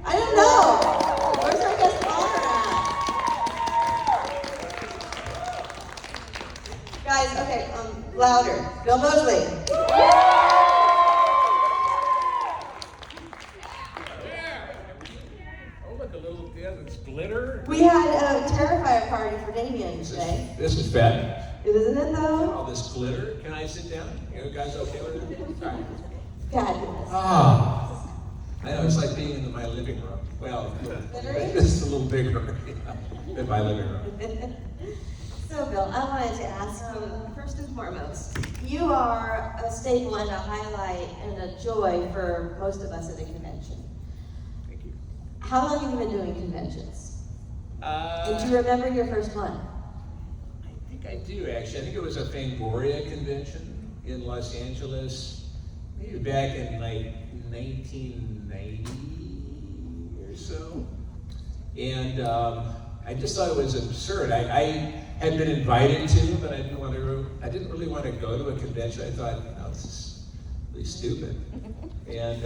I don't know. Where's our guest of honor at? Guys, okay, louder. Bill Moseley. Oh, look, a little, yeah, it's glitter. We had a Terrifier party for Damien today. This is bad. Isn't it though? All this glitter. Can I sit down? You guys okay with it? All right. God goodness. Ah, I know, it's like being in my living room. Well, it's a little bigger than my living room. So Bill, I wanted to ask you, first and foremost, you are a staple and a highlight and a joy for most of us at a convention. Thank you. How long have you been doing conventions? And do you remember your first one? I think I do, actually. I think it was a Fangoria convention in Los Angeles, maybe back in like 1990 or so. And I just thought it was absurd. I had been invited to, but I didn't really want to go to a convention. I thought, this is really stupid. And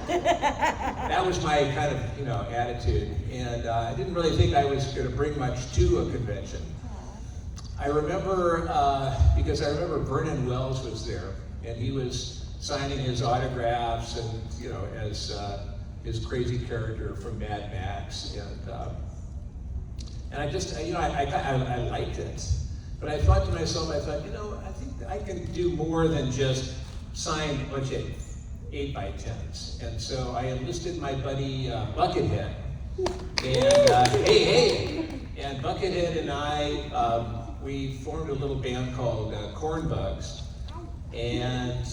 that was my kind of, attitude. And I didn't really think I was going to bring much to a convention. I remember, because I remember Vernon Wells was there, and he was signing his autographs and, as his crazy character from Mad Max. And I just, I liked it. But I thought to myself, I think I can do more than just sign a bunch of 8x10s. And so I enlisted my buddy Buckethead. And and Buckethead and I, we formed a little band called Cornbugs. And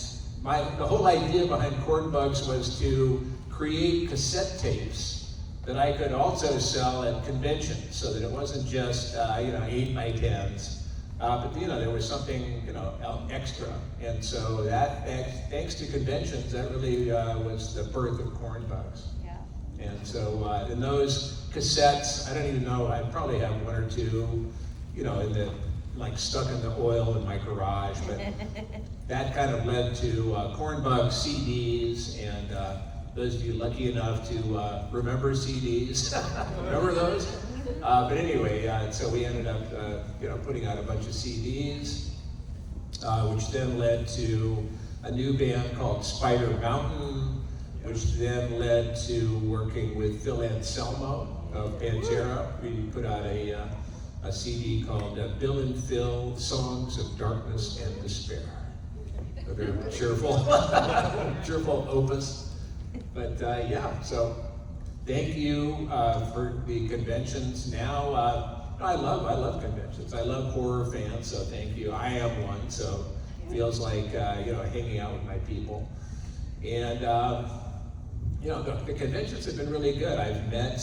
the whole idea behind Cornbugs was to create cassette tapes that I could also sell at conventions, so that it wasn't just 8x10s, but there was something extra. And so that, thanks to conventions, that really was the birth of Cornbugs. Yeah. And so in those cassettes, I don't even know, I probably have one or two, in the stuck in the oil in my garage, but that kind of led to Cornbug CDs, and those of you lucky enough to remember CDs, remember those? But anyway, so we ended up putting out a bunch of CDs, which then led to a new band called Spider Mountain, which then led to working with Phil Anselmo of Pantera. We put out a CD called Bill and Phil, Songs of Darkness and Despair. A very cheerful, cheerful opus. But so thank you for the conventions. Now, I love conventions. I love horror fans, so thank you. I am one, so it feels like, hanging out with my people. And, the conventions have been really good. I've met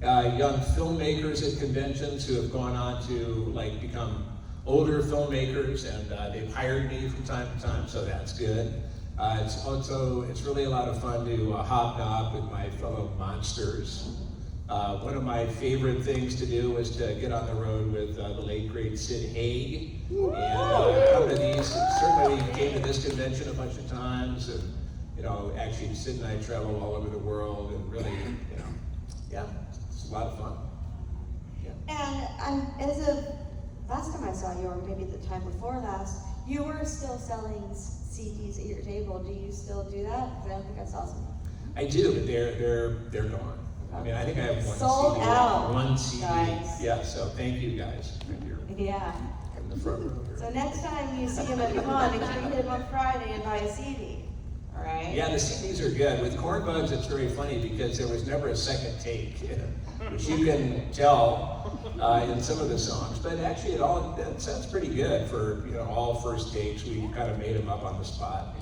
young filmmakers at conventions who have gone on to become older filmmakers, and they've hired me from time to time, so that's good. It's really a lot of fun to hobnob with my fellow monsters. One of my favorite things to do was to get on the road with the late great Sid Haig, and come to these. Certainly came to this convention a bunch of times, and actually Sid and I travel all over the world, and really, it's a lot of fun. And last time I saw you, or maybe the time before last, you were still selling CDs at your table. Do you still do that? Because I don't think I saw some. I do, but they're gone. I mean, I think I have one Sold CD. out. One CD. Guys. Yeah. So thank you guys. Yeah. In the front row here. So next time you see him at the con, make sure you hit him on Friday and buy a CD. All right? Yeah, the CDs are good. With Cornbugs, it's very funny because there was never a second take, which you can tell in some of the songs. But actually, it sounds pretty good for all first takes. We kind of made them up on the spot,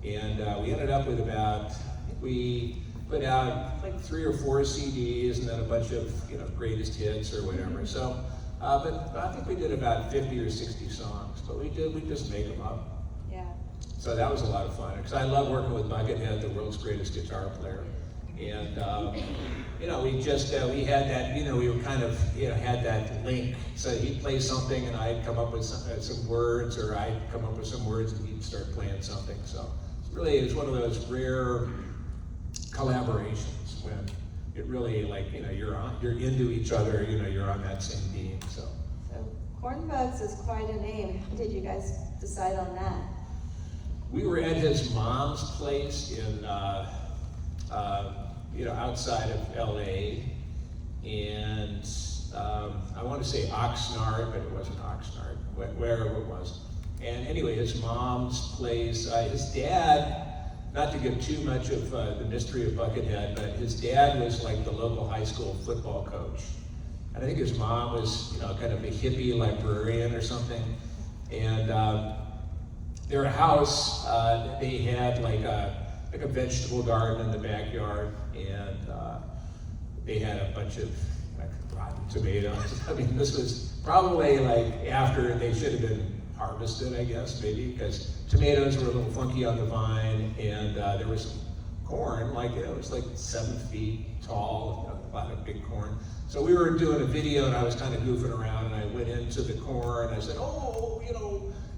and we ended up with we put out 3 or 4 CDs and then a bunch of greatest hits or whatever. So, but I think we did about 50 or 60 songs. But we just made them up. Yeah. So that was a lot of fun, because I love working with Buckethead, the world's greatest guitar player. And, we had that, we were kind of, had that link. So he'd play something and I'd come up with some words, or I'd come up with some words and he'd start playing something. So it was one of those rare collaborations when it really, like, you're into each other, you're on that same team, so. So Corn Bugs is quite a name. How did you guys decide on that? We were at his mom's place in, outside of LA, and I want to say Oxnard, but it wasn't Oxnard, wherever it was. And anyway, his mom's place, his dad, not to give too much of the mystery of Buckethead, but his dad was like the local high school football coach. And I think his mom was, kind of a hippie librarian or something. And their house, they had like a vegetable garden in the backyard, and they had a bunch of rotten tomatoes. I mean, this was probably like after they should have been harvested, I guess, maybe, because tomatoes were a little funky on the vine, and there was some corn, like it was like 7 feet tall, a lot of big corn. So we were doing a video, and I was kind of goofing around, and I went into the corn, and I said,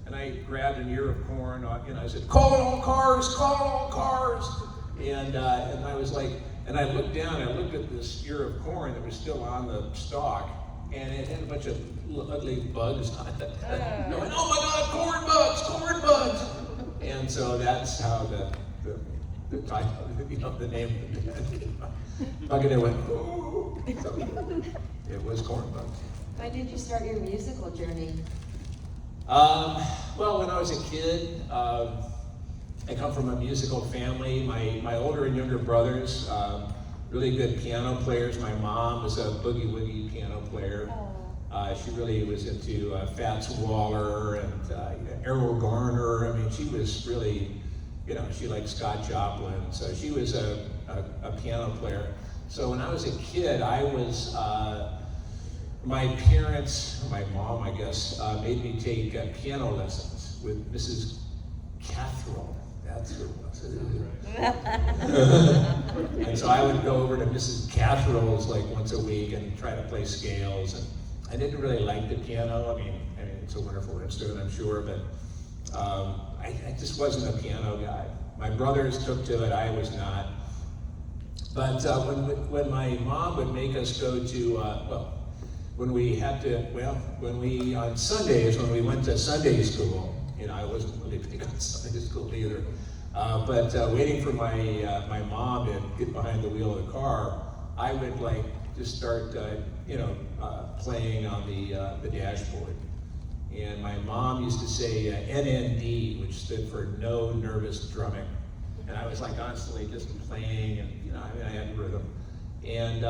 and I grabbed an ear of corn, I said, call it all cars, and I was like, and I looked down, and I looked at this ear of corn that was still on the stalk, and it had a bunch of ugly bugs on it. Going, oh my God, corn bugs! And so that's how the title, the name of the band. Buckethead went, ooh. So it was Corn Bugs. Why did you start your musical journey? Well, when I was a kid, I come from a musical family. My older and younger brothers, really good piano players. My mom was a boogie-woogie piano player. She really was into Fats Waller and Errol Garner. I mean, she was really, she liked Scott Joplin. So she was a piano player. So when I was a kid, I was, my parents, my mom, I guess, made me take piano lessons with Mrs. Catherall. That's who it was. And so I would go over to Mrs. Catherall's like once a week and try to play scales. And I didn't really like the piano. I mean, it's a wonderful instrument, I'm sure, but I just wasn't a piano guy. My brothers took to it, I was not. But when my mom would make us go to, on Sundays, when we went to Sunday school, I wasn't really big on Sunday school either, but waiting for my mom to get behind the wheel of the car, I would just start, playing on the dashboard. And my mom used to say NND, which stood for no nervous drumming. And I was constantly just playing, and I had rhythm. And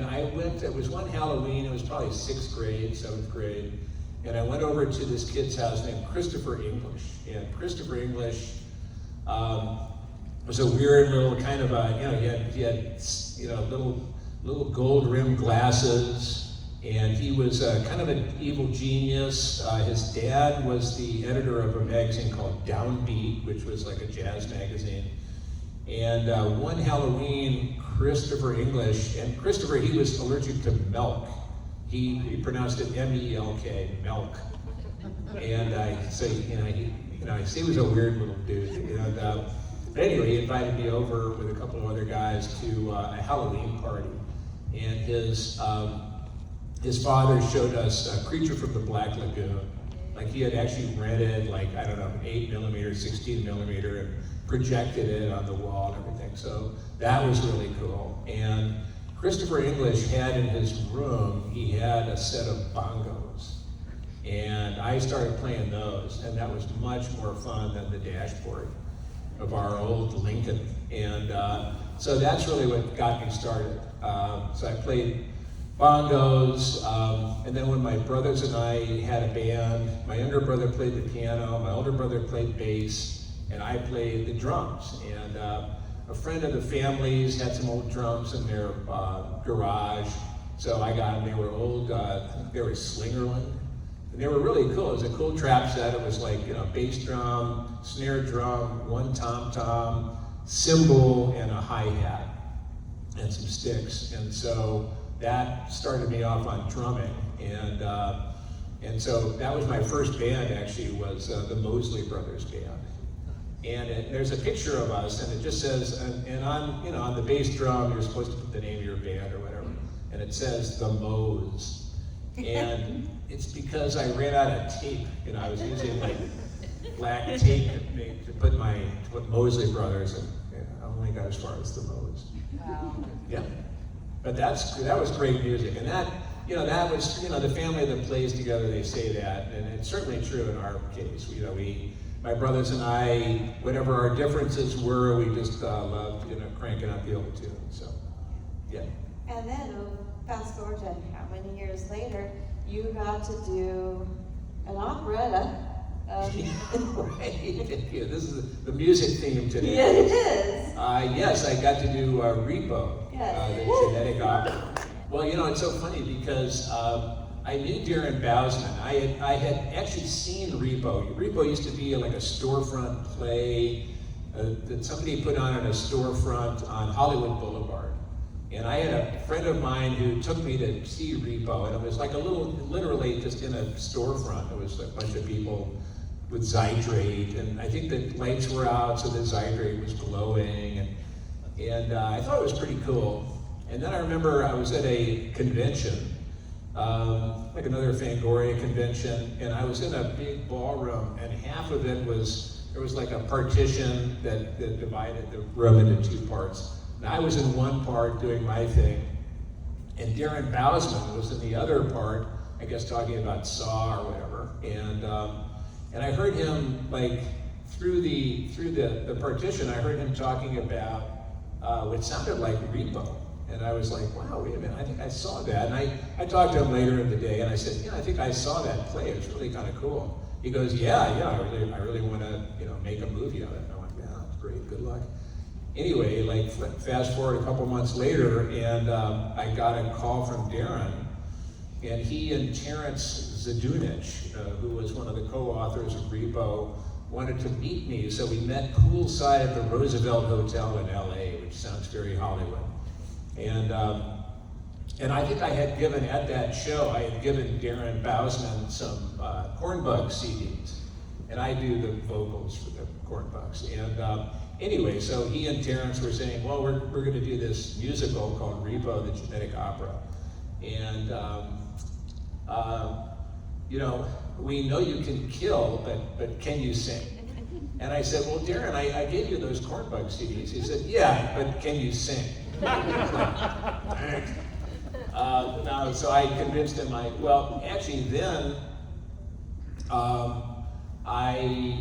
I went, it was one Halloween, it was probably 6th grade, 7th grade, and I went over to this kid's house named Christopher English. And Christopher English was a weird little kind of he had little gold rimmed glasses, and he was kind of an evil genius. His dad was the editor of a magazine called Downbeat, which was like a jazz magazine. And one Halloween, Christopher English, and Christopher, he was allergic to milk. He pronounced it M-E-L-K, milk. And he was a weird little dude. But anyway, he invited me over with a couple of other guys to a Halloween party. And his father showed us a Creature from the Black Lagoon. He had actually rented 8mm, 16mm, and projected it on the wall and everything. So that was really cool. And Christopher English had in his room, he had a set of bongos. And I started playing those, and that was much more fun than the dashboard of our old Lincoln. And so that's really what got me started. So I played bongos, and then when my brothers and I had a band, my younger brother played the piano, my older brother played bass, and I played the drums. And a friend of the family's had some old drums in their garage, so I got them. They were old, they were Slingerland, and they were really cool. It was a cool trap set. It was bass drum, snare drum, one tom-tom, cymbal, and a hi-hat, and some sticks. And so that started me off on drumming, and so that was my first band. Actually, was the Moseley Brothers band, And there's a picture of us, and it just says, and on the bass drum, you're supposed to put the name of your band or whatever, and it says the Moes. And it's because I ran out of tape. I was using like black tape to put Moseley Brothers, and I only got as far as the Moes. Wow. Yeah, but that was great music, and that was the family that plays together. They say that, and it's certainly true in our case. My brothers and I, whatever our differences were, we just loved cranking out the old tune. So, yeah. And then fast forward to how many years later, you got to do an operetta. Right. Yeah, this is the music theme today. Yeah, it is. Yes, I got to do Repo, Yes. the genetic opera. Well, it's so funny because I knew Darren Bousman. I had actually seen Repo. Repo used to be like a storefront play that somebody put on in a storefront on Hollywood Boulevard. And I had a friend of mine who took me to see Repo, and it was like literally just in a storefront. There was a bunch of people with Zydrate, and I think the lights were out, so the Zydrate was glowing, and I thought it was pretty cool. And then I remember I was at a convention, like another Fangoria convention, and I was in a big ballroom, and half of it there was like a partition that divided the room into two parts. And I was in one part doing my thing, and Darren Bousman was in the other part, I guess talking about Saw or whatever. And I heard him like through the partition, I heard him talking about what sounded like Repo. And I was like, wow, wait a minute, I think I saw that. And I talked to him later in the day, and I said, I think I saw that play. It was really kind of cool. He goes, yeah, I really want to, make a movie of it. And I went, yeah, that's great, good luck. Anyway, like fast forward a couple months later, and I got a call from Darren, and he and Terrence Zdunich, who was one of the co-authors of Repo, wanted to meet me. So we met poolside at the Roosevelt Hotel in LA, which sounds very Hollywood. And I think I had given, at that show, I had given Darren Bousman some Cornbug CDs. And I do the vocals for the Cornbugs. And anyway, so he and Terrence were saying, well, we're going to do this musical called Repo, the Genetic Opera. And, we know you can kill, but can you sing? And I said, well, Darren, I gave you those Cornbug CDs. He said, yeah, but can you sing? Thanks. No, so I convinced him, actually then, I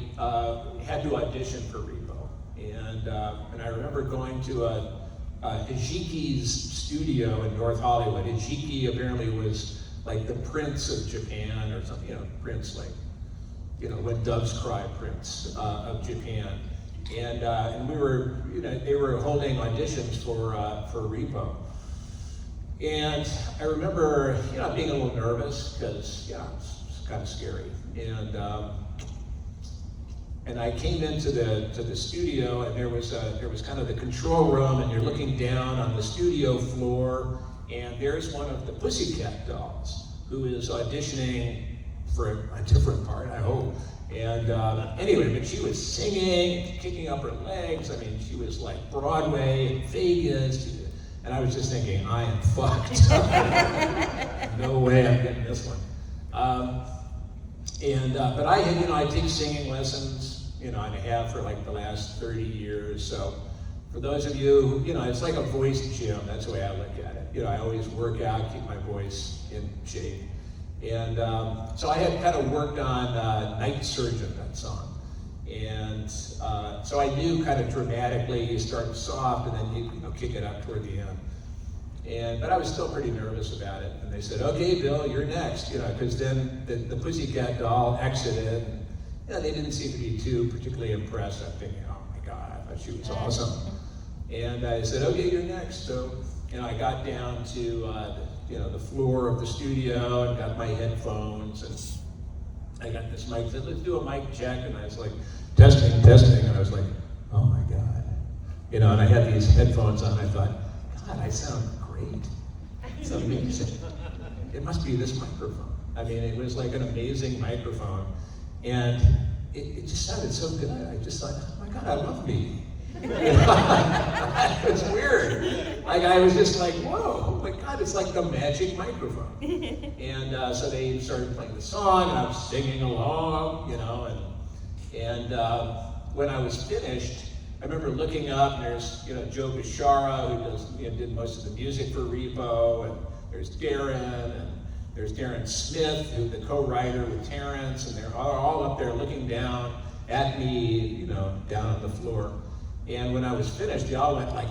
had to audition for Repo. And I remember going to Hijiki's studio in North Hollywood. Hijiki apparently was like the Prince of Japan or something, Prince like, when doves cry, Prince of Japan. And we were, they were holding auditions for Repo. And I remember, being a little nervous because, it's kind of scary. And I came into the studio, and there was kind of the control room, and you're looking down on the studio floor, and there's one of the Pussycat Dolls who is auditioning for a different part, I hope. And anyway, but she was singing, kicking up her legs. I mean, she was like Broadway, Vegas, and I was just thinking, I am fucked. No way I'm getting this one. But I take singing lessons, and I have for like the last 30 years. So for those of you, it's like a voice gym. That's the way I look at it. I always work out, keep my voice in shape. And so I had kind of worked on Night Surgeon, that song. And so I knew kind of dramatically, you start soft and then you kick it up toward the end. But I was still pretty nervous about it. And they said, okay, Bill, you're next, because then the Pussycat Doll exited. And, they didn't seem to be too particularly impressed. I'm thinking, oh my God, I thought she was awesome. And I said, okay, you're next. So, I got down to the floor of the studio and got my headphones, and I got this mic. Said, let's do a mic check. And I was like, testing, and I was like, oh my God. And I had these headphones on. I thought, God, I sound great. It's amazing. It must be this microphone. I mean, it was like an amazing microphone. And it just sounded so good. I just thought, oh my God, I love me. It was weird. Like I was just like, whoa, oh my God, it's like the magic microphone. And so they started playing the song, and I was singing along, and when I was finished, I remember looking up, and there's Joe Bishara, who did most of the music for Repo, and there's Darren, and there's Darren Smith, who's the co-writer with Terrence, and they're all up there looking down at me, down on the floor. And when I was finished, they all went like,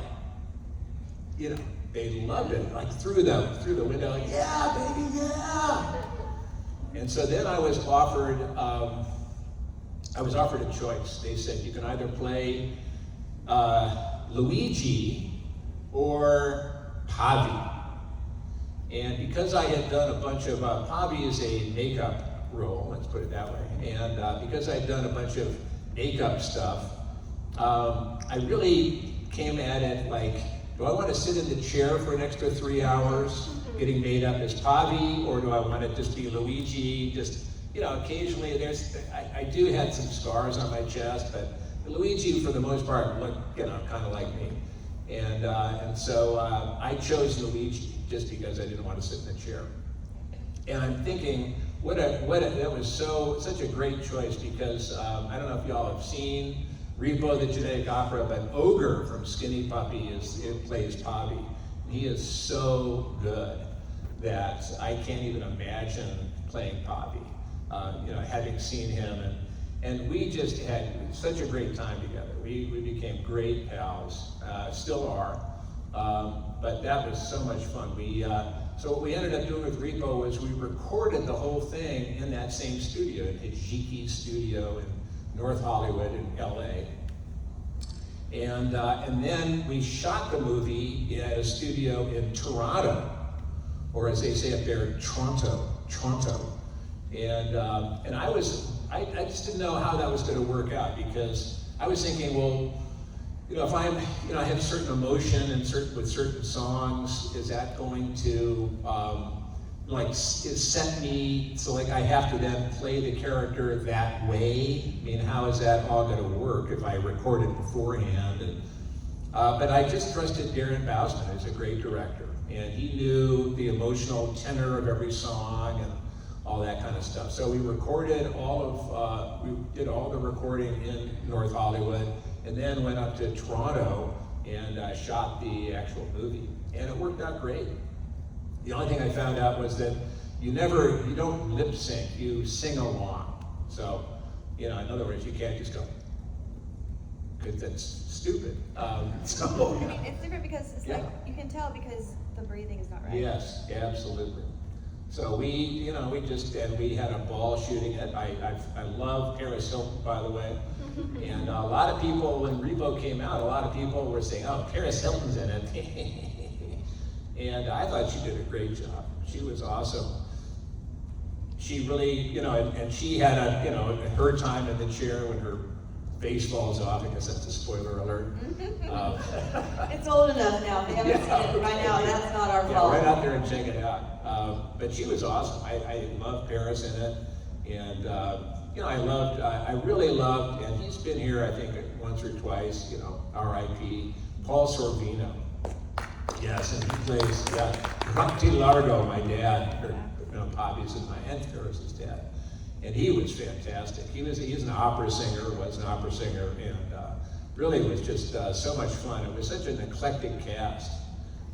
they loved it, like through the window, like, yeah, baby, yeah. And so then I was offered a choice. They said you can either play Luigi or Pavi. And because I had done a bunch of, Pavi is a makeup role, let's put it that way. And because I'd done a bunch of makeup stuff, I really came at it like, do I want to sit in the chair for an extra 3 hours getting made up as Pavi, or do I want to just be Luigi? Just, occasionally I do have some scars on my chest, but Luigi for the most part looked, kind of like me. And so I chose Luigi just because I didn't want to sit in the chair. And I'm thinking, that was such a great choice, because I don't know if y'all have seen Repo the Genetic Opera, but Ogre from Skinny Puppy plays Pavi. He is so good that I can't even imagine playing Pavi. Having seen him, and we just had such a great time together. We became great pals, still are, but that was so much fun. So what we ended up doing with Repo was we recorded the whole thing in that same studio, in Hijiki's studio in North Hollywood in LA. And then we shot the movie at a studio in Toronto, or as they say up there, Toronto. And I just didn't know how that was going to work out, because I was thinking, well, if I have certain emotion and with certain songs, is that going to set me so like I have to then play the character that way? I mean, how is that all going to work if I record it beforehand? But I just trusted Darren Bousman, who's a great director, and he knew the emotional tenor of every song and all that kind of stuff. So we recorded we did all the recording in North Hollywood, and then went up to Toronto and shot the actual movie. And it worked out great. The only thing I found out was that you don't lip sync, you sing along. So, in other words, you can't just go, because that's stupid. It's different because it's like, you can tell because the breathing is not right. Yes, absolutely. So we had a ball shooting it. I love Paris Hilton, by the way. And a lot of people, when Repo came out, a lot of people were saying, oh, Paris Hilton's in it. And I thought she did a great job. She was awesome. She really, and she had her time in the chair when her face falls off. I guess that's a spoiler alert. It's old enough now. If you haven't seen it by now, that's not our fault. Right out there and check it out. But she was awesome. I loved Paris in it. And, I really loved, and he's been here, I think, once or twice, R.I.P., Paul Sorvino. Yes, and he plays, Rocky Largo, my dad, Pavi's and my Aunt Paris's dad. And he was fantastic. He's an opera singer, and really was just so much fun. It was such an eclectic cast,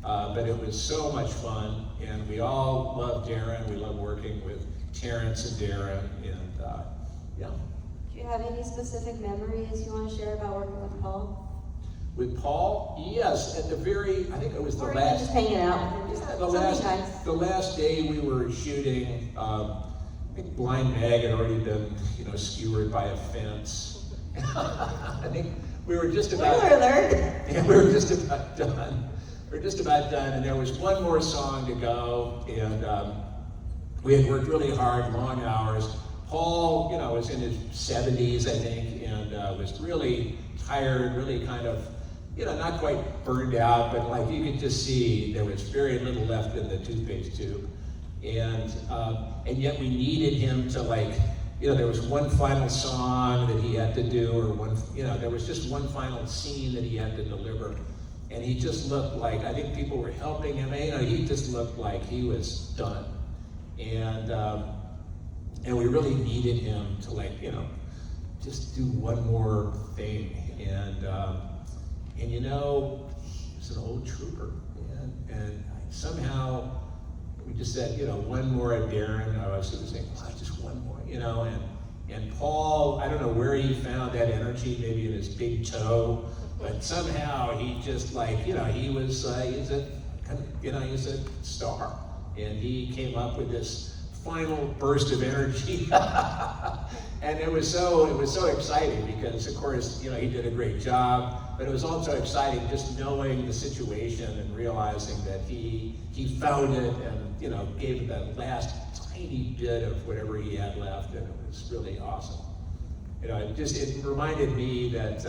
but it was so much fun, and we all loved Darren. We loved working with Terrence and Darren, and Do you have any specific memories you want to share about working with Paul? With Paul, yes, I think it was the or last. Just hanging out with him, the last day we were shooting. I think Blind Mag had already been, skewered by a fence. I think we were just about. Spoiler alert! And we were just about done. And there was one more song to go, and we had worked really hard, long hours. Paul, was in his 70s, I think, and was really tired, really kind of, not quite burned out, but like you could just see there was very little left in the toothpaste tube. And yet we needed him to there was one final song that he had to do, or there was just one final scene that he had to deliver. And he just looked like, I think people were helping him, he just looked like he was done. And we really needed him to just do one more thing. And he was an old trooper, and somehow we just said, one more at Darren. I was saying, just one more, and Paul, I don't know where he found that energy, maybe in his big toe, but somehow he just he's a star. And he came up with this final burst of energy. And it was so exciting because, of course, he did a great job, but it was also exciting just knowing the situation and realizing that he found it and, gave it that last tiny bit of whatever he had left, and it was really awesome. It reminded me that,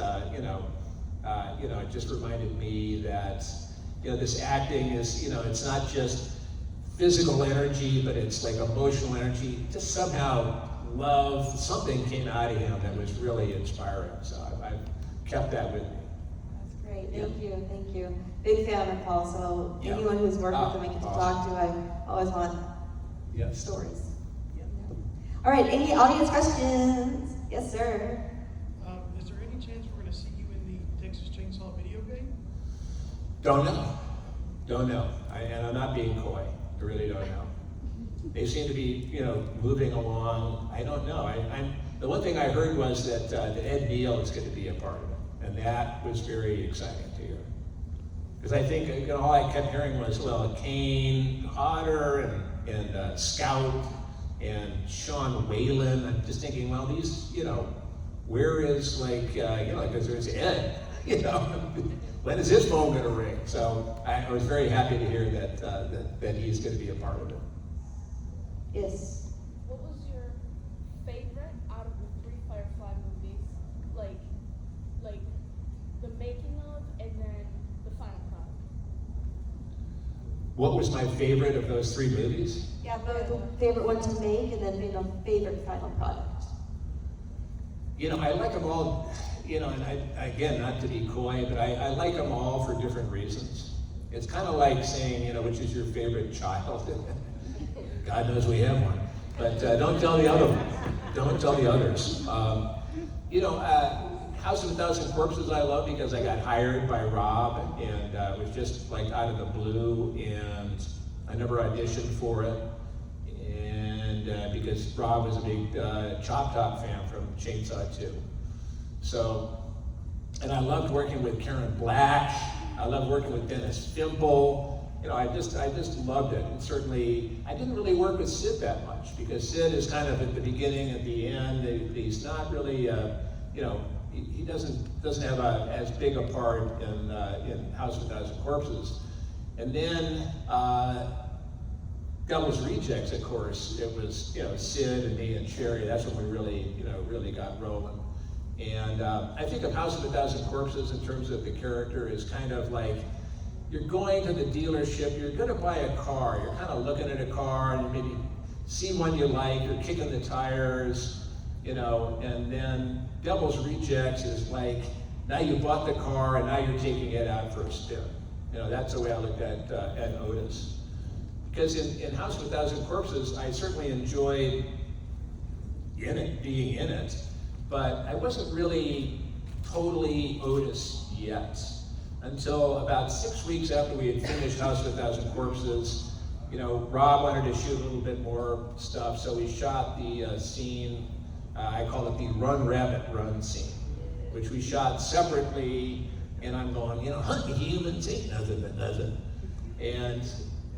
it just reminded me that, this acting is, it's not just physical energy, but it's like emotional energy. Just somehow love, something came out of him that was really inspiring. So I've kept that with me. That's great. Thank you. Big fan of Paul. So anyone who's worked with him I get to talk to, I always want stories. Yeah. All right. Any audience questions? Yes, sir. Is there any chance we're going to see you in the Texas Chainsaw video game? Don't know. And I'm not being coy. I really don't know. They seem to be, moving along. I don't know. The one thing I heard was that Ed Neal is going to be a part of it, and that was very exciting to hear. Because I think all I kept hearing was, Kane Hodder and Scout and Sean Whalen. I'm just thinking, these, where is because there's Ed, when is his phone going to ring? So I was very happy to hear that he's going to be a part of it. Yes. What was your favorite out of the 3 Firefly movies? Like the making of and then the final product? What was my favorite of those 3 movies? Yeah, the favorite one to make, and then favorite final product. I like them all, and again, not to be coy, but I like them all for different reasons. It's kind of like saying, which is your favorite child? God knows we have one. But don't tell the other one. Don't tell the others. House of a Thousand Corpses I love because I got hired by Rob, and it was just out of the blue, and I never auditioned for it. And because Rob was a big Chop Top fan from Chainsaw 2. So, and I loved working with Karen Black. I loved working with Dennis Fimple. I just loved it. And certainly, I didn't really work with Sid that much because Sid is kind of at the beginning, at the end. He's not really, he doesn't have as big a part in House of a Thousand Corpses. And then Devil's Rejects, of course, it was Sid and me and Sherry. That's when we really got rolling. And I think of House of a Thousand Corpses in terms of the character is kind of like, you're going to the dealership, you're going to buy a car, you're kind of looking at a car and maybe see one you like, you're kicking the tires, and then Devil's Rejects is like, now you bought the car and now you're taking it out for a spin. That's the way I looked at Otis. Because in House of a Thousand Corpses, I certainly enjoyed being in it, but I wasn't really totally Otis yet. Until about 6 weeks after we had finished House of a Thousand Corpses, Rob wanted to shoot a little bit more stuff, so we shot the scene, I call it the Run Rabbit Run scene, which we shot separately, and I'm going, hunting humans ain't nothing but nothing. And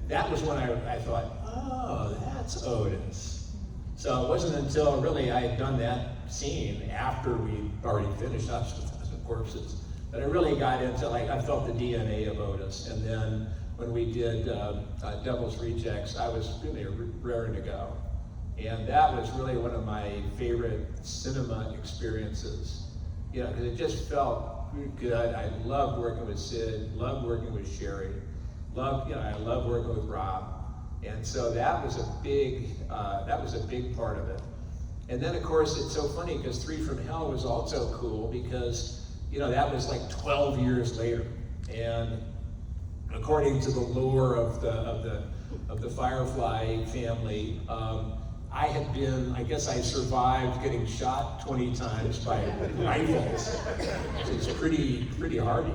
that was when I thought, oh, that's Otis. So it wasn't until really I had done that scene after we already finished House of a Thousand Corpses that I really got into, I felt the DNA of Otis. And then when we did Devil's Rejects, I was really raring to go. And that was really one of my favorite cinema experiences. Because it just felt good. I loved working with Sid, loved working with Sherry, I loved working with Rob. And so that was a big part of it. And then, of course, it's so funny because 3 from Hell was also cool because, you know, that was like 12 years later. And according to the lore of the Firefly family, I guess I survived getting shot 20 times by rifles, which is pretty hardy.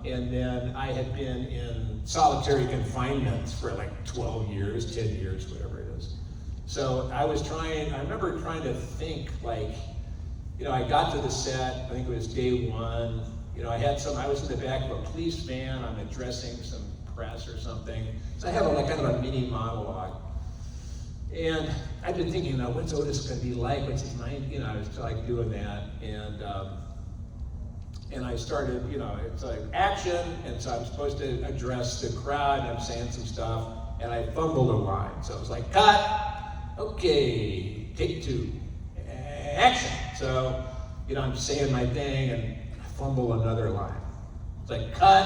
And then I had been in solitary confinement for like 12 years, 10 years, whatever it is. So I remember trying to think, like, you know, I got to the set, I think it was day 1, you know, I was in the back of a police van, I'm addressing some press or something. So I had like kind of a mini monologue. And I've been thinking, now, what's Otis gonna be like? What's his mind? You know, I was like doing that, and I started, you know, it's like action, and so I'm supposed to address the crowd, and I'm saying some stuff, and I fumbled a line. So I was like, cut, okay, take 2, action. So, you know, I'm saying my thing, and I fumble another line. It's like, cut,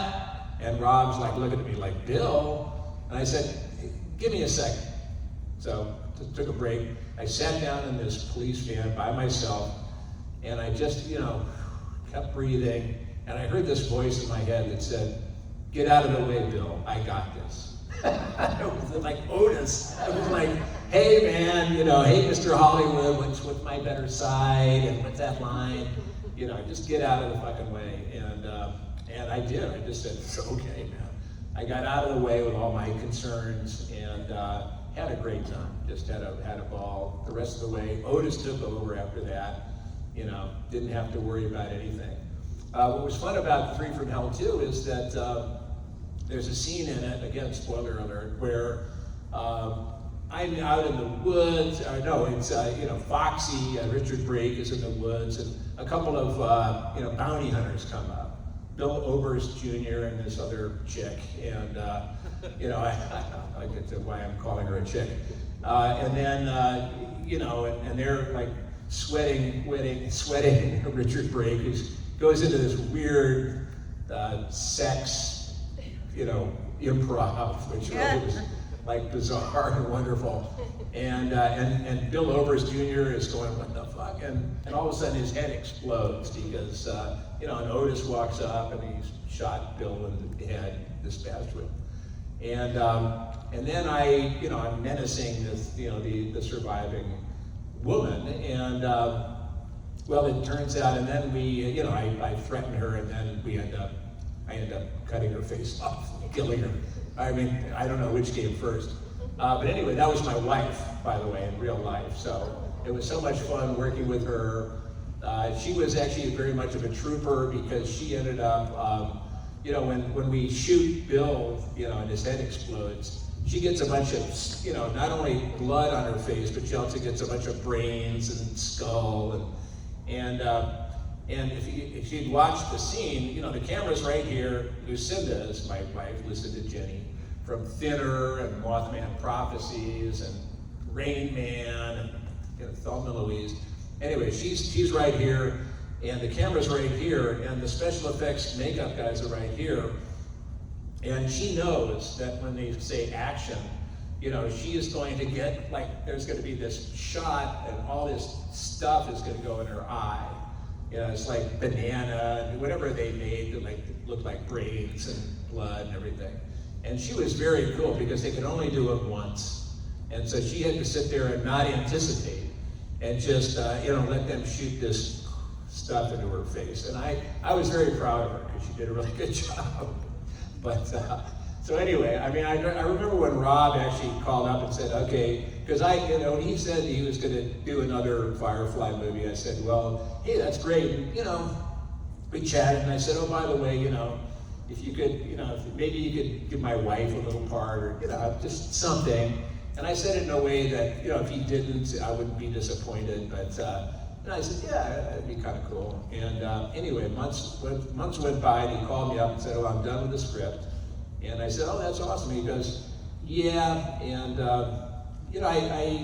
and Rob's like looking at me like, Bill? And I said, give me a second. So, just took a break. I sat down in this police van by myself, and I just, you know, kept breathing, and I heard this voice in my head that said, get out of the way, Bill, I got this. It was like Otis. It was like, hey man, you know, hey Mr. Hollywood, what's my better side, and what's that line? You know, just get out of the fucking way. And I did, I just said, okay, man. I got out of the way with all my concerns, and had a great time, just had a ball the rest of the way. Otis took over after that, you know, didn't have to worry about anything. What was fun about 3 from Hell 2 is that there's a scene in it, again, spoiler alert, where I'm out in the woods, you know, Foxy, Richard Brake is in the woods, and a couple of, you know, bounty hunters come up. Bill Oberst Jr. and this other chick, and you know, I get to why I'm calling her a chick. And then, you know, and they're like sweating Richard Brake, who goes into this weird sex, you know, improv, which was like bizarre and wonderful. And Bill Oberst Jr. is going, what the fuck? And all of a sudden his head explodes because, you know, and Otis walks up and he's shot Bill in the head, dispatched with. And then I'm menacing this, you know, the surviving woman, and well, it turns out, and then I threaten her, and then I end up cutting her face off, killing her. I mean, I don't know which came first. But anyway, that was my wife, by the way, in real life. So it was so much fun working with her. She was actually very much of a trooper because she ended up, you know, when we shoot Bill, you know, and his head explodes, she gets a bunch of, you know, not only blood on her face, but she also gets a bunch of brains and skull. And if you'd watched the scene, you know, the camera's right here. Lucinda is my wife, Lucinda Jenny, from Thinner and Mothman Prophecies and Rain Man and, you know, Thelma and Louise. Anyway, she's right here, and the camera's right here, and the special effects makeup guys are right here. And she knows that when they say action, you know, she is going to get, like, there's going to be this shot, and all this stuff is going to go in her eye. You know, it's like banana, and whatever they made that like looked like brains and blood and everything. And she was very cool because they could only do it once. And so she had to sit there and not anticipate and just, you know, let them shoot this stuff into her face. And I was very proud of her because she did a really good job. But, so anyway, I mean, I remember when Rob actually called up and said, okay, because when he said he was going to do another Firefly movie, I said, well, hey, that's great. And, you know, we chatted, and I said, oh, by the way, you know, if you could, you know, maybe you could give my wife a little part, or, you know, just something. And I said it in a way that, you know, if he didn't, I wouldn't be disappointed. But, and I said, yeah, that'd be kind of cool. And anyway, months went by, and he called me up and said, oh, I'm done with the script. And I said, oh, that's awesome. He goes, yeah, and, you know,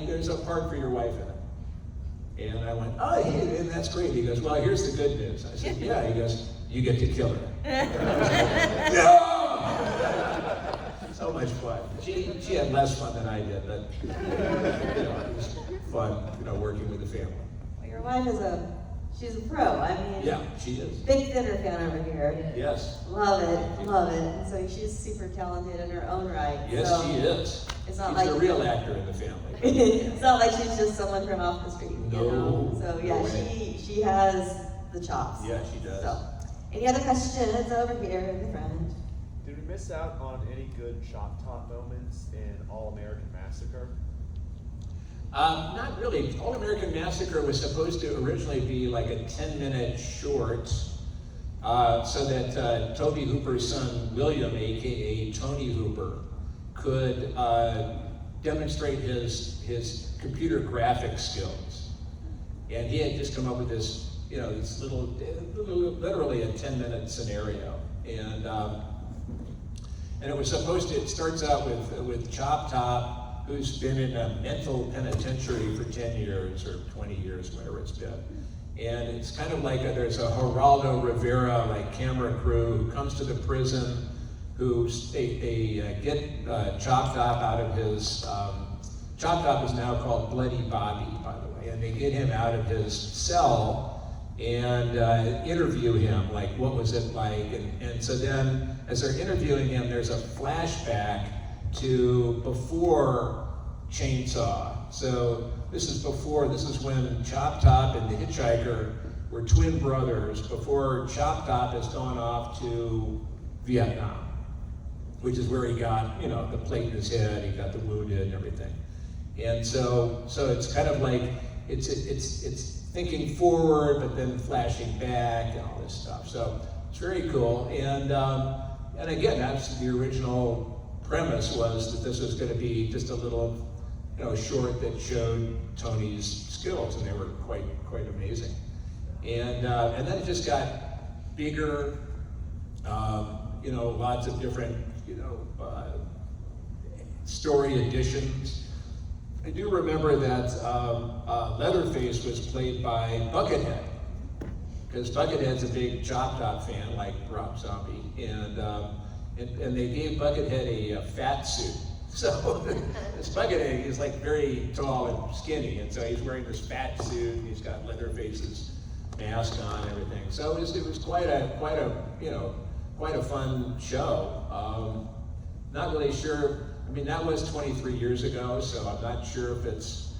there's a part for your wife in it. And I went, oh, and that's great. He goes, well, here's the good news. I said, yeah. He goes, you get to kill her. And I was like, no! So So much fun. She had less fun than I did, but it was fun, working with the family. Well, your wife is she's a pro. I mean, Yeah, she is. big theater fan over here. Yes. Love it, love it. And so she's super talented in her own right. Yes, so she is. It's not She's like a real actor in the family. it's not like she's just someone from off the street. No, So no yeah, way. she has the chops. Yeah, she does. So, any other questions over here in the front? Did we miss out on any good Chop Top moments in All American Massacre? Not really. All American Massacre was supposed to originally be like a 10-minute short, so that Toby Hooper's son, William, aka Tony Hooper, could demonstrate his computer graphic skills. And he had just come up with this, this little literally a 10-minute scenario. And it was supposed to, it starts out with Chop Top, who's been in a mental penitentiary for 10 years or 20 years, whatever it's been. And it's kind of like there's a Geraldo Rivera like camera crew who comes to the prison, who they get Chop Top out of his, Chop Top is now called Bloody Bobby, by the way, and they get him out of his cell and interview him, like what was it like, and so then as they're interviewing him, there's a flashback to before Chainsaw. So this is when Chop Top and the Hitchhiker were twin brothers before Chop Top has gone off to Vietnam, which is where he got, the plate in his head, he got the wounded and everything. And so it's kind of like, it's thinking forward, but then flashing back and all this stuff. So it's very cool. And again, that's the original premise, was that this was going to be just a little, short that showed Tony's skills, and they were quite amazing. And then it just got bigger, lots of different, story additions. I do remember that Leatherface was played by Buckethead, because Buckethead's a big Chop Top fan, like Rob Zombie, and they gave Buckethead a fat suit. So this Buckethead is like very tall and skinny, and so he's wearing this fat suit, and he's got Leatherface's mask on and everything. So it was quite a fun show. Not really sure. I mean, that was 23 years ago, so I'm not sure if it's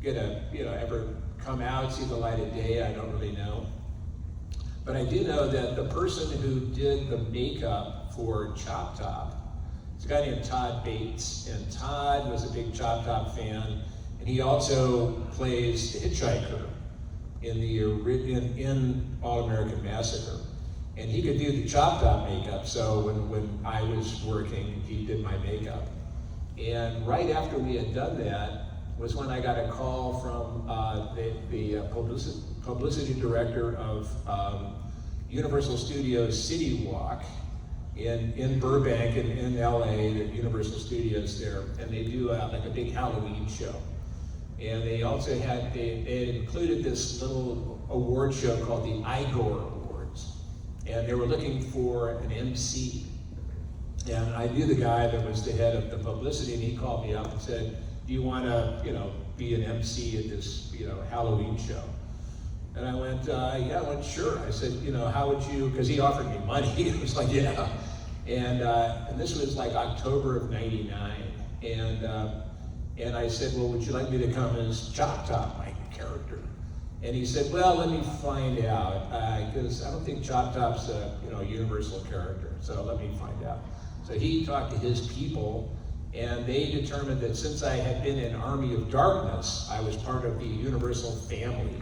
gonna, ever come out, see the light of day. I don't really know. But I do know that the person who did the makeup for Chop Top, it's a guy named Todd Bates, and Todd was a big Chop Top fan, and he also plays the Hitchhiker in All American Massacre. And he could do the Chop Top makeup, so when I was working, he did my makeup. And right after we had done that was when I got a call from the publicity director of Universal Studios City Walk in Burbank and in LA, the Universal Studios there, and they do like a big Halloween show. And they also had included this little award show called the Igor Awards, and they were looking for an MC. And I knew the guy that was the head of the publicity, and he called me up and said, "Do you want to, be an MC at this, Halloween show?" And I went, "Yeah." I went, "Sure." I said, "How would you?" Because he offered me money. It was like, "Yeah." And this was like October of '99, and I said, "Well, would you like me to come as Chop Top, my character?" And he said, "Well, let me find out, because I don't think Chop Top's a universal character. So let me find out." So he talked to his people, and they determined that since I had been in Army of Darkness, I was part of the Universal family.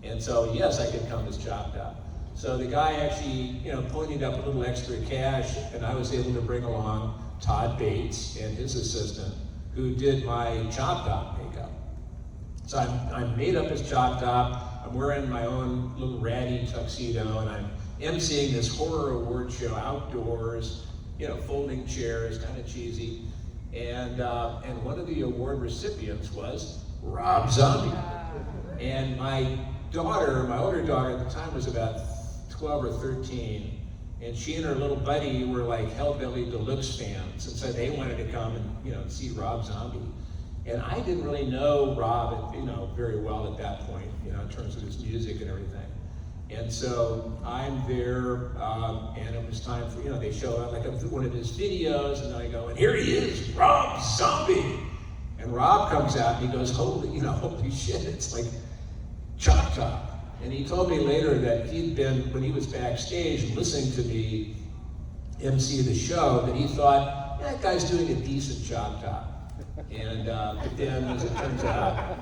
And so, yes, I could come as Chop Top. So the guy actually, ponied up a little extra cash, and I was able to bring along Todd Bates and his assistant, who did my Chop Top makeup. So I'm made up as Chop Top. I'm wearing my own little ratty tuxedo, and I'm emceeing this horror award show outdoors, folding chairs, kind of cheesy. And one of the award recipients was Rob Zombie. And my older daughter at the time was about 12 or 13, And she and her little buddy were like Hellbilly Deluxe fans, and so they wanted to come and see Rob Zombie. And I didn't really know Rob, very well at that point, in terms of his music and everything. And so I'm there, and it was time for, they show up like one of his videos, and then I go, and here he is, Rob Zombie. And Rob comes out and he goes, holy shit, it's like Chop Top. And he told me later that he'd been, when he was backstage listening to me MC the show, that he thought, that guy's doing a decent Chop Top. And but then, as it turns out,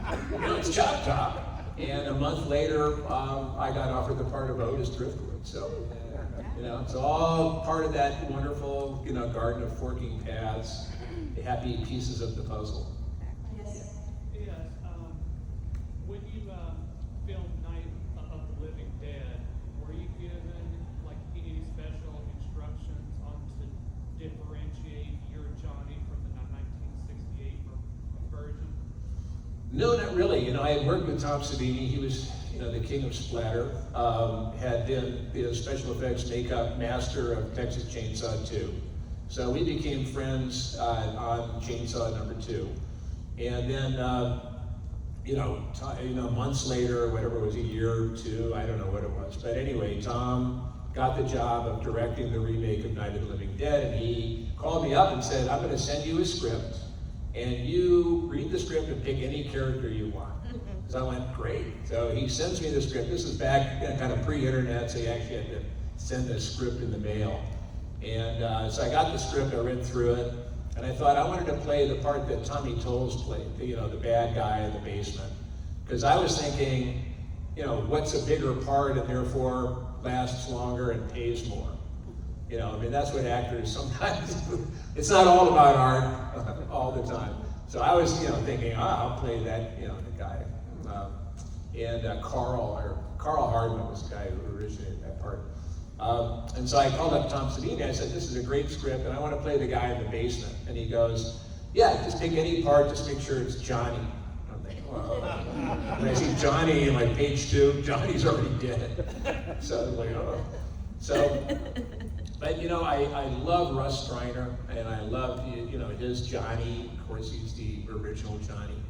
it's Chop Top. And a month later, I got offered the part of Otis Driftwood. So, it's all part of that wonderful, garden of forking paths, the happy pieces of the puzzle. Yes. Yes, when you filmed Night of the Living Dead, were you given like any special instructions on to differentiate your Johnny from the 1968 version? No, not really. I had worked with Tom Savini. He was, the king of splatter. Had been the special effects makeup master of Texas Chainsaw 2. So we became friends on Chainsaw number 2. And then, months later, whatever it was, a year or two, I don't know what it was. But anyway, Tom got the job of directing the remake of Night of the Living Dead, and he called me up and said, I'm going to send you a script, and you read the script and pick any character you want. So I went, great. So he sends me the script. This is back kind of pre-internet, so you actually had to send the script in the mail. And so I got the script, I read through it, and I thought I wanted to play the part that Tommy Tolles played, the bad guy in the basement. Because I was thinking, what's a bigger part and therefore lasts longer and pays more? That's what actors sometimes do. It's not all about art all the time. So I was, thinking, I'll play that, the guy. Carl Hardman was the guy who originated that part. And so I called up Tom Savini. I said, this is a great script, and I want to play the guy in the basement. And he goes, yeah, just pick any part, just make sure it's Johnny. I'm thinking, well, when I see Johnny in like page 2, Johnny's already dead. So I was like, oh. So, but I love Russ Streiner, and I love his Johnny. Of course, he's the original Johnny.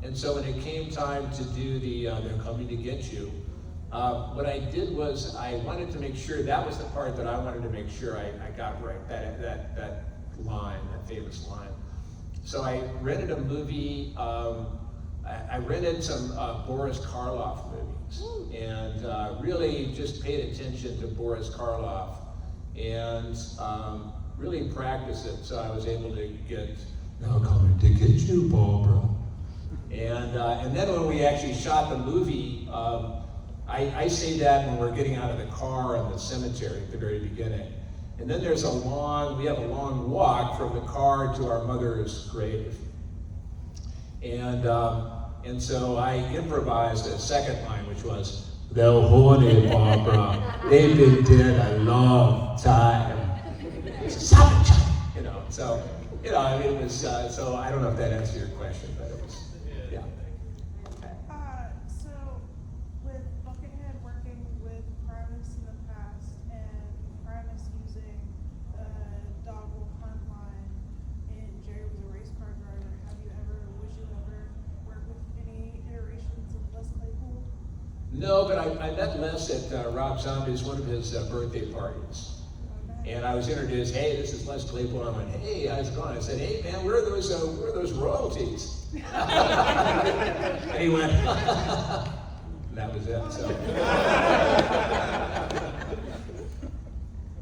And so when it came time to do They're Coming to Get You, what I did was I wanted to make sure that was the part that I wanted to make sure I got right, that line, that famous line. So I rented a movie, I rented some Boris Karloff movies, and really just paid attention to Boris Karloff, and really practiced it, so I was able to get Now Coming to Get You, Barbara. And then when we actually shot the movie, I say that when we're getting out of the car in the cemetery at the very beginning. And then we have a long walk from the car to our mother's grave. And so I improvised a second line, which was, they're horny, Barbara. They've been dead a long time. Summertime. So, it was, so I don't know if that answers your question, but it was, yeah. So, with Buckethead working with Primus in the past, and Primus using Dog Wolf Hunt line, and Jerry was a race car driver, would you ever work with any iterations of Les Claypool? No, but I met Les at Rob Zombie's, one of his birthday parties. And I was introduced, hey, this is Les Claypool. I went, hey, how's it going? I said, hey, man, where are those royalties? And he went, and that was it.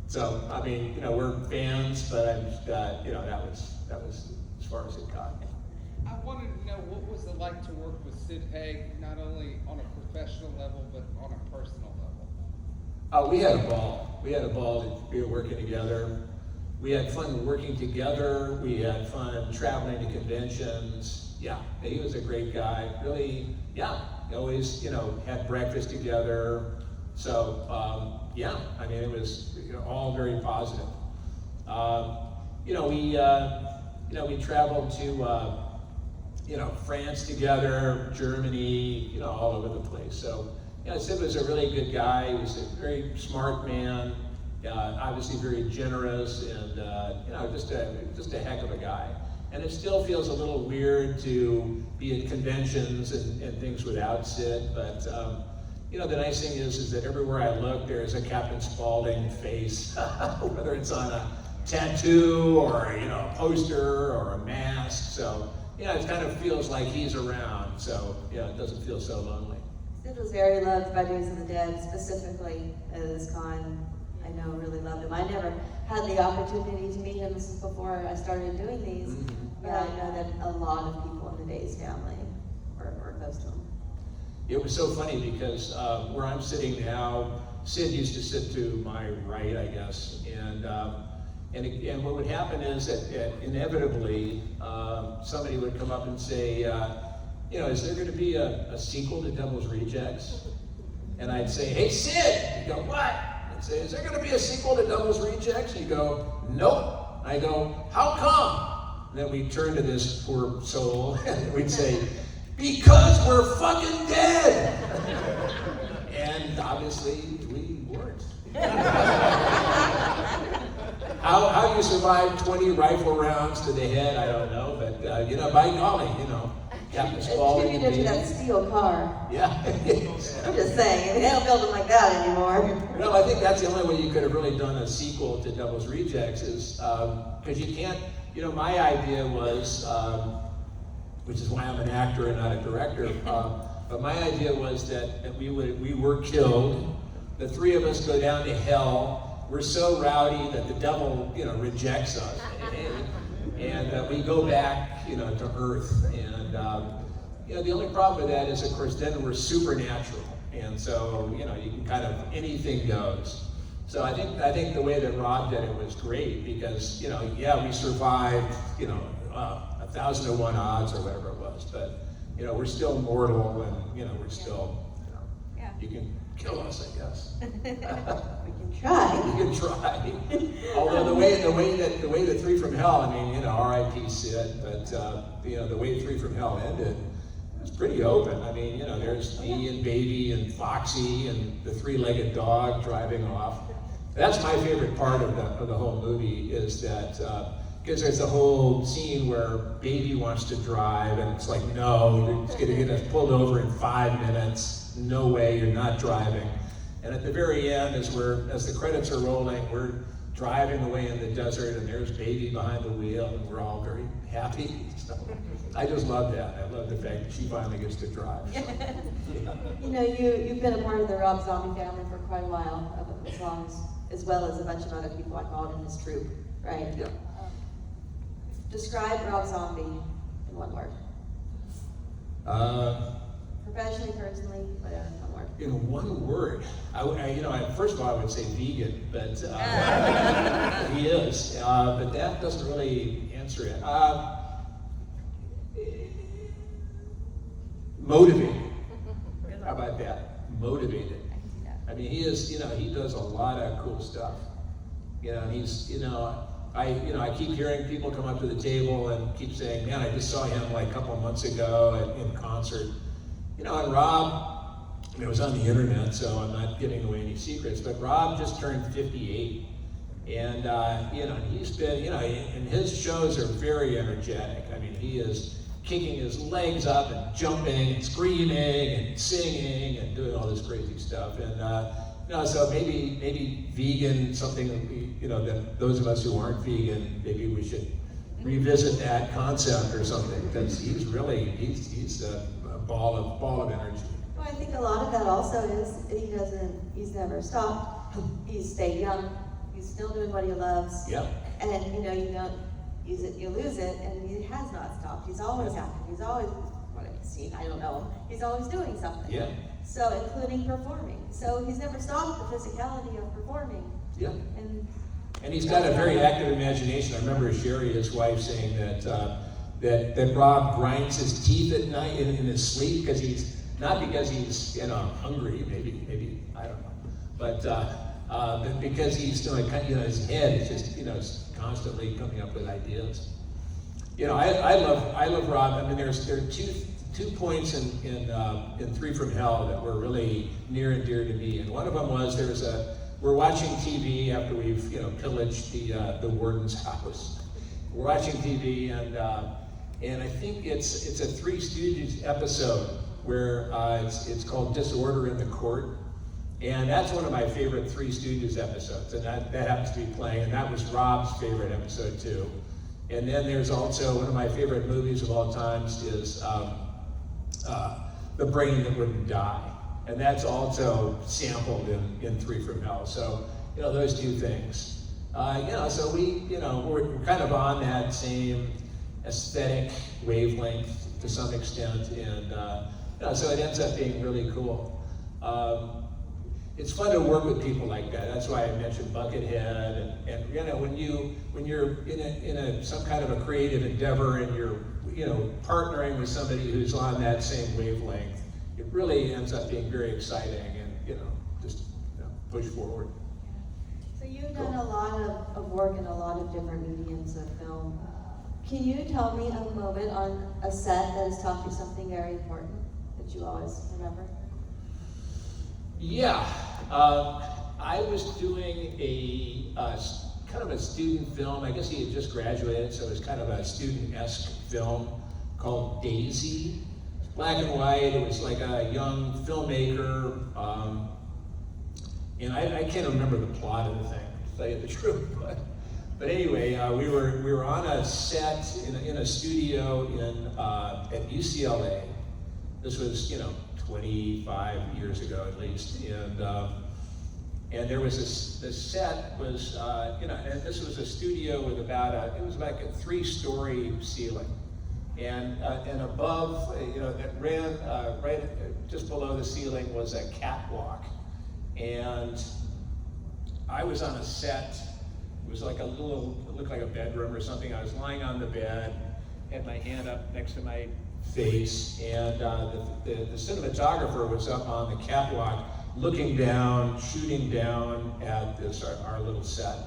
So I mean, we're fans, but I'm just, that was as far as it got. I wanted to know, what was it like to work with Sid Haig, not only on a professional level, but on a personal level? We had a ball. We had a ball that we were working together. We had fun working together. We had fun traveling to conventions. Yeah, he was a great guy. Really, yeah, always, had breakfast together. So, yeah, I mean, it was all very positive. We traveled to, France together, Germany, all over the place. So, Sid was a really good guy. He was a very smart man, obviously very generous, and just a heck of a guy. And it still feels a little weird to be at conventions and things without Sid, but the nice thing is that everywhere I look, there's a Captain Spaulding face, whether it's on a tattoo or a poster or a mask. So it kind of feels like he's around. So it doesn't feel so lonely. Sid was very loved by Days of the Dead, specifically at this con. I know really loved him. I never had the opportunity to meet him. This is before I started doing these. But I know that a lot of people in the Days family were close to him. It was so funny because where I'm sitting now, Sid used to sit to my right, I guess, and what would happen is that inevitably somebody would come up and say, is there going to be a sequel to Devil's Rejects? And I'd say, hey Sid, he'd go, what? I'd say, is there going to be a sequel to Devil's Rejects? He'd go, nope. I go, how come? And then we'd turn to this poor soul and we'd say, because we're fucking dead. And obviously we weren't. How you survived 20 rifle rounds to the head, I don't know, but by golly, Captain Spaulding. Attributed to that steel car. Yeah. I'm just saying, they don't build them like that anymore. Well, I think that's the only way you could have really done a sequel to Devil's Rejects is because you can't. My idea was, which is why I'm an actor and not a director. But my idea was that we were killed. The three of us go down to hell. We're so rowdy that the devil, rejects us, and we go back, to Earth. And the only problem with that is, of course, then we're supernatural, and so you can kind of anything goes. So I think the way that Rob did it was great because we survived 1,000-to-1 odds or whatever it was, but we're still mortal and we're still you can kill us, I guess. We can try. You can try. Although the way that Three from Hell, R.I.P. Sid, but the way Three from Hell ended, it was pretty open. There's me and Baby and Foxy and the three-legged dog driving off. That's my favorite part of the whole movie is that because there's the whole scene where Baby wants to drive and it's like, no, you're just gonna get us pulled over in 5 minutes. No way, you're not driving. And at the very end, as the credits are rolling, we're driving away in the desert and there's Baby behind the wheel and we're all very happy. So I just love that. I love the fact that she finally gets to drive. So, yeah. You've been a part of the Rob Zombie family for quite a while, as well as a bunch of other people involved in this troupe, right? Yeah. Describe Rob Zombie in one word. Professionally, personally, whatever, one word. In one word, first of all, I would say vegan, but he is. But that doesn't really answer it. Motivated. How about that? Motivated. He is. He does a lot of cool stuff. He's. I keep hearing people come up to the table and keep saying, "Man, I just saw him like a couple of months ago in concert." And Rob, it was on the internet, so I'm not giving away any secrets, but Rob just turned 58. And, he's been, and his shows are very energetic. He is kicking his legs up and jumping and screaming and singing and doing all this crazy stuff. And, so maybe vegan, something that those of us who aren't vegan, maybe we should revisit that concept or something, because he's a ball of energy. Well, I think a lot of that also is he's never stopped. He's stayed young. He's still doing what he loves. Yeah. And you don't use it, you lose it, and he has not stopped. He's always active. He's always, what I've seen, I don't know. He's always doing something. Yeah. So, including performing. So he's never stopped the physicality of performing. Yeah. And he's got a very active imagination. I remember Sherry, his wife, saying that Rob grinds his teeth at night in his sleep because he's hungry, maybe I don't know, but because he's doing his head is just is constantly coming up with ideas. I love Rob. There are 2 points in Three from Hell that were really near and dear to me. And one of them was we're watching TV after we've pillaged the warden's house. We're watching TV and I think it's a Three Stooges episode where it's called Disorder in the Court. And that's one of my favorite Three Stooges episodes, and that happens to be playing, and that was Rob's favorite episode too. And then there's also one of my favorite movies of all times is The Brain That Wouldn't Die, and that's also sampled in Three from Hell. So those two things. So we're kind of on that same aesthetic wavelength to some extent, and so it ends up being really cool. It's fun to work with people like that. That's why I mentioned Buckethead, and when you're in some kind of a creative endeavor and you're partnering with somebody who's on that same wavelength, it really ends up being very exciting and just push forward. So you've done a lot of work in a lot of different mediums of film. Can you tell me a moment on a set that has taught you something very important that you always remember? Yeah, I was doing a kind of a student film. I guess he had just graduated, so it was kind of a student-esque film called Daisy. It's black and white. It was like a young filmmaker, and I can't remember the plot of the thing, to tell you the truth. But anyway, we were on a set in a studio at UCLA. This was 25 years ago at least, and there was the set was and this was a studio with it was like a 3-story ceiling, and above that ran right just below the ceiling was a catwalk, and I was on a set. It was like it looked like a bedroom or something. I was lying on the bed, had my hand up next to my face, and the cinematographer was up on the catwalk looking down, shooting down at our little set,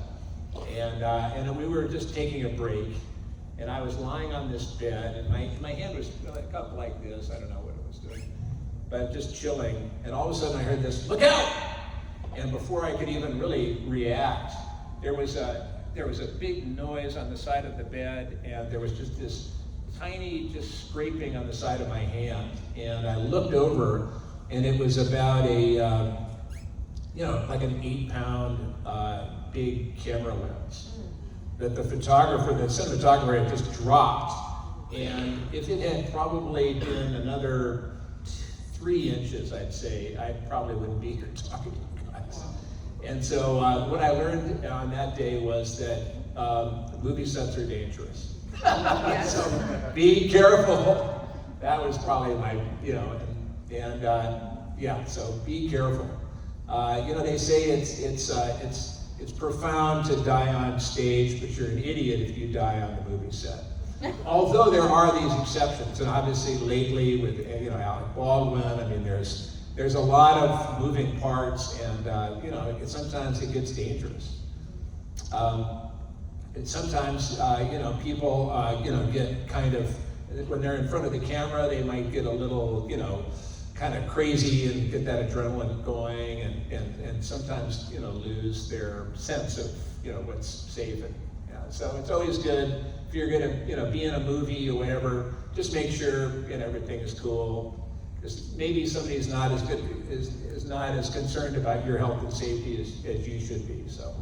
and we were just taking a break, and I was lying on this bed, and my hand was up like this. I don't know what it was doing, but just chilling, and all of a sudden I heard this, "Look out!" And before I could even really react, there was a big noise on the side of the bed, and there was just this tiny just scraping on the side of my hand, and I looked over, and it was about like an 8-pound big camera lens that the cinematographer had just dropped, and if it had probably been another 3 inches, I'd say, I probably wouldn't be here talking to you guys. And so what I learned on that day was that movie sets are dangerous. So be careful. That was probably my, so be careful. They say it's profound to die on stage, but you're an idiot if you die on the movie set. Although there are these exceptions, and obviously lately with Alec Baldwin, I mean there's a lot of moving parts, and sometimes it gets dangerous. And sometimes, people, get kind of, when they're in front of the camera, they might get a little, kind of crazy and get that adrenaline going, and sometimes, lose their sense of, what's safe. And so it's always good if you're gonna, be in a movie or whatever, just make sure, everything is cool. Because maybe somebody's not is not as concerned about your health and safety as you should be. So.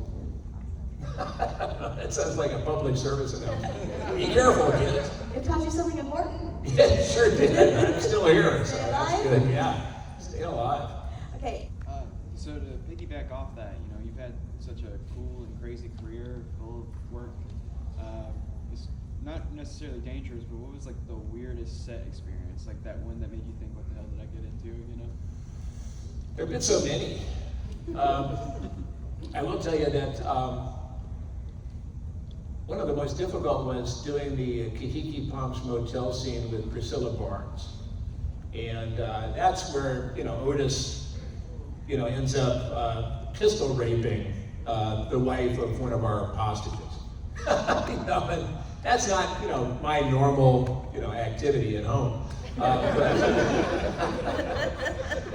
That sounds like a public service announcement. Be careful, kids. It taught you something important. Yeah, it sure did. I'm still here, so Stay that's alive? good. Yeah, stay alive. Okay. So to piggyback off that, you've had such a cool and crazy career full of work. It's not necessarily dangerous, but what was like the weirdest set experience? Like that one that made you think, what the hell did I get into, There have been so many. I will tell you that one of the most difficult was doing the Kahiki Palms Motel scene with Priscilla Barnes. And that's where, Otis, ends up pistol raping the wife of one of our hostages. And that's not, my normal, activity at home.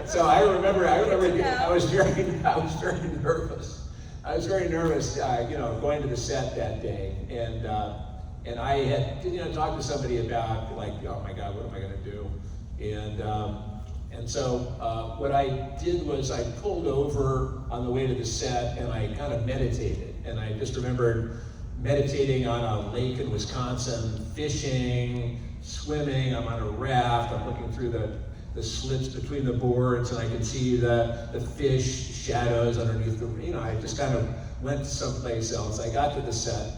So I remember, I was very nervous. I was very nervous, going to the set that day, and I had, talked to somebody about like, oh my God, what am I going to do? And so what I did was I pulled over on the way to the set, and I kind of meditated, and I just remembered meditating on a lake in Wisconsin, fishing, swimming. I'm on a raft. I'm looking through the slits between the boards, and I can see the fish shadows underneath the, I just kind of went someplace else. I got to the set,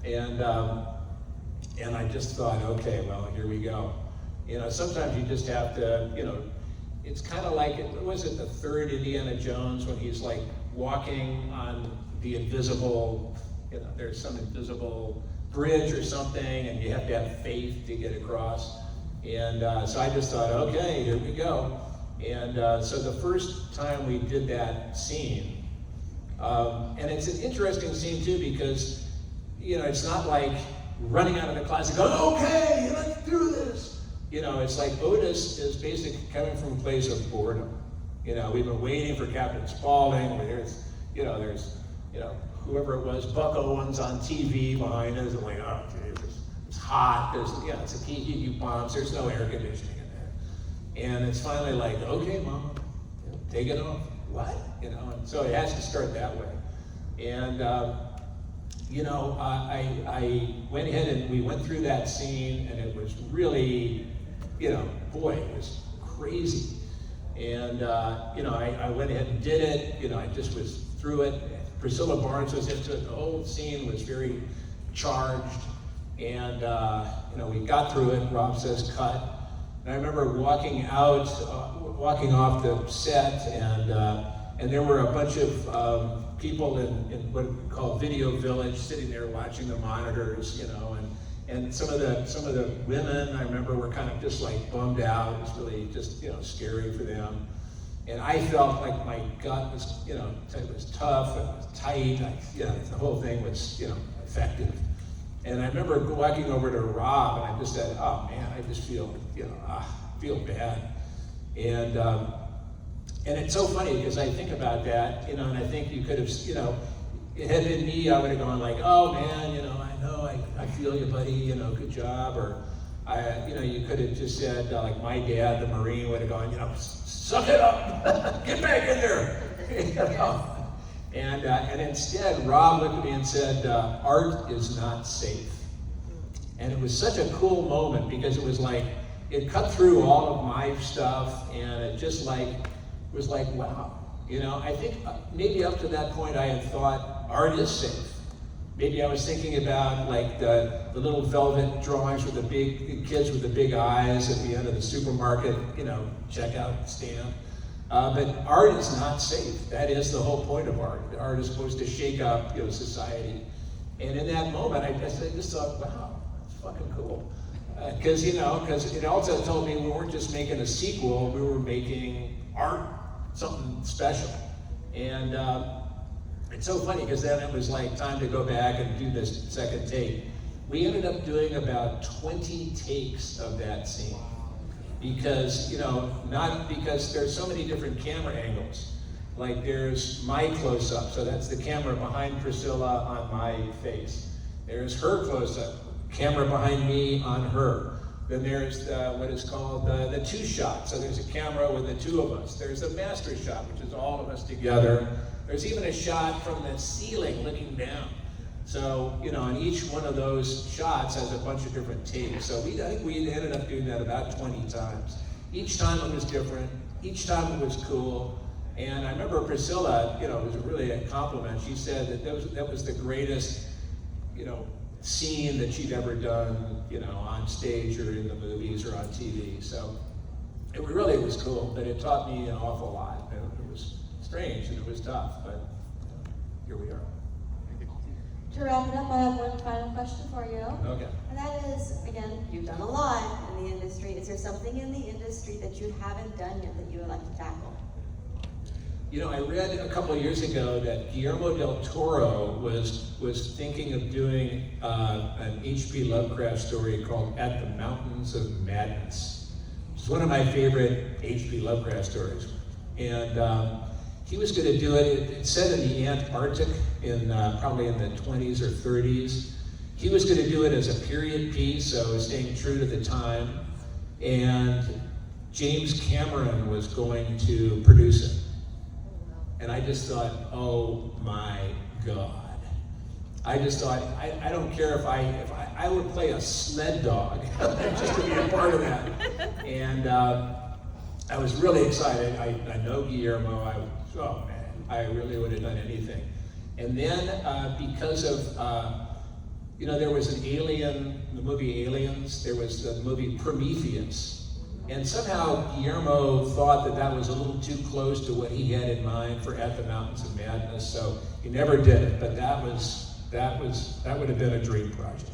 and I just thought, okay, well, here we go. Sometimes you just have to, it's kind of like, was it the third Indiana Jones when he's like walking on the invisible, there's some invisible bridge or something, and you have to have faith to get across. And so I just thought, okay, here we go. And so the first time we did that scene, and it's an interesting scene too, because, it's not like running out of the class and going, okay, let's do this. It's like Otis is basically coming from a place of boredom. We've been waiting for Captain Spaulding. There's whoever it was, Buck Owens on TV behind us, and like, oh, geez, it's hot. It's a heat bombs. There's no air conditioning in there. And it's finally like, okay, Mom, take it off. What? And so it has to start that way. And I went ahead and we went through that scene, and it was really, boy, it was crazy. And I went ahead and did it. I just was through it. Priscilla Barnes was into it. The whole scene was very charged, and we got through it. Rob says cut, and I remember walking off the set, and there were a bunch of people in what we call Video Village sitting there watching the monitors, and some of the women I remember were kind of just like bummed out. It was really just scary for them. And I felt like my gut was, it was tough, it was tight, the whole thing was, effective. And I remember walking over to Rob, and I just said, oh man, I just feel, feel bad. And it's so funny, because I think about that, and I think you could have, it had been me, I would have gone like, oh man, I know, I feel you, buddy, good job. Or, you could have just said, like my dad, the Marine, would have gone, suck it up, get back in there. And instead, Rob looked at me and said, art is not safe. And it was such a cool moment, because it was like, it cut through all of my stuff, and it just was like, wow. I think maybe up to that point I had thought art is safe. Maybe I was thinking about like the little velvet drawings with the kids with the big eyes at the end of the supermarket, checkout stand. But art is not safe. That is the whole point of art. Art is supposed to shake up, society. And in that moment, I just thought, wow, that's fucking cool. Because it also told me we weren't just making a sequel, we were making art, something special. And it's so funny, because then it was like time to go back and do this second take. We ended up doing about 20 takes of that scene. Because, not because there's so many different camera angles. Like there's my close-up, so that's the camera behind Priscilla on my face. There's her close-up, camera behind me on her. Then there's what is called the two shot. So there's a camera with the two of us. There's a master shot, which is all of us together. There's even a shot from the ceiling looking down. So, and each one of those shots has a bunch of different takes. So I think we ended up doing that about 20 times. Each time it was different. Each time it was cool. And I remember Priscilla, it was really a compliment. She said that was the greatest, scene that she'd ever done, on stage or in the movies or on TV. So it really was cool, but it taught me an awful lot. It was strange and it was tough, but here we are. To wrap it up, I have one final question for you. Okay. And that is, again, you've done a lot in the industry. Is there something in the industry that you haven't done yet that you would like to tackle? I read a couple of years ago that Guillermo del Toro was thinking of doing an H.P. Lovecraft story called At the Mountains of Madness. It's one of my favorite H.P. Lovecraft stories. And he was going to do it. It's set in the Antarctic in probably in the 20s or 30s. He was going to do it as a period piece, so staying true to the time. And James Cameron was going to produce it. And I just thought, oh my God. I just thought, I don't care if I would play a sled dog just to be a part of that. And I was really excited. I know Guillermo. Oh man, I really would have done anything. And then because of, there was an Alien, the movie Aliens, there was the movie Prometheus. And somehow Guillermo thought that was a little too close to what he had in mind for At the Mountains of Madness, so he never did it. But that would have been a dream project.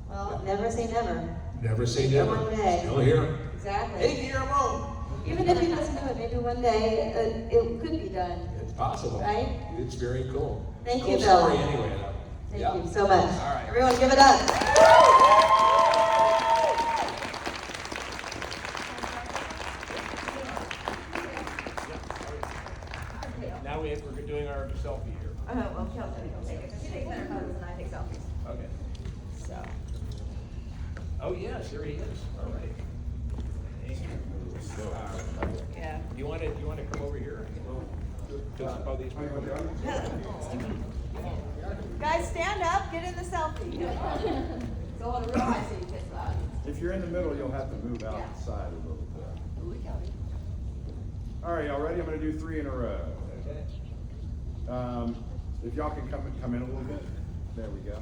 Well, never say never. Never say Maybe never. one day. Still here. Exactly. Hey, Guillermo. Even if he doesn't do it, maybe one day it could be done. It's possible. Right? It's very cool. Thank cool you, Bill. story anyway, though. Thank Yeah. you so much. All right. Everyone give it up. Now we're doing our selfie here. Well, Kelton will take it, because she takes better photos than I take selfies. Okay. So. Oh, yes, here he is. All right. Thank you. Yeah. You want to come over here? About these people? Guys, stand up, get in the selfie. Go on a real high so you kiss that. If you're in the middle, you'll have to move outside a little bit. All right, y'all ready? I'm gonna do 3 in a row. Okay. If y'all can come in a little bit. There we go.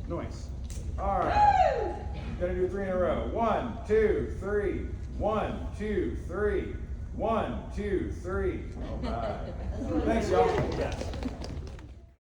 Nice. All right. Gonna do 3 in a row. 1, 2, 3. 1, 2, 3. 1, 2, 3. All right. Thanks, y'all.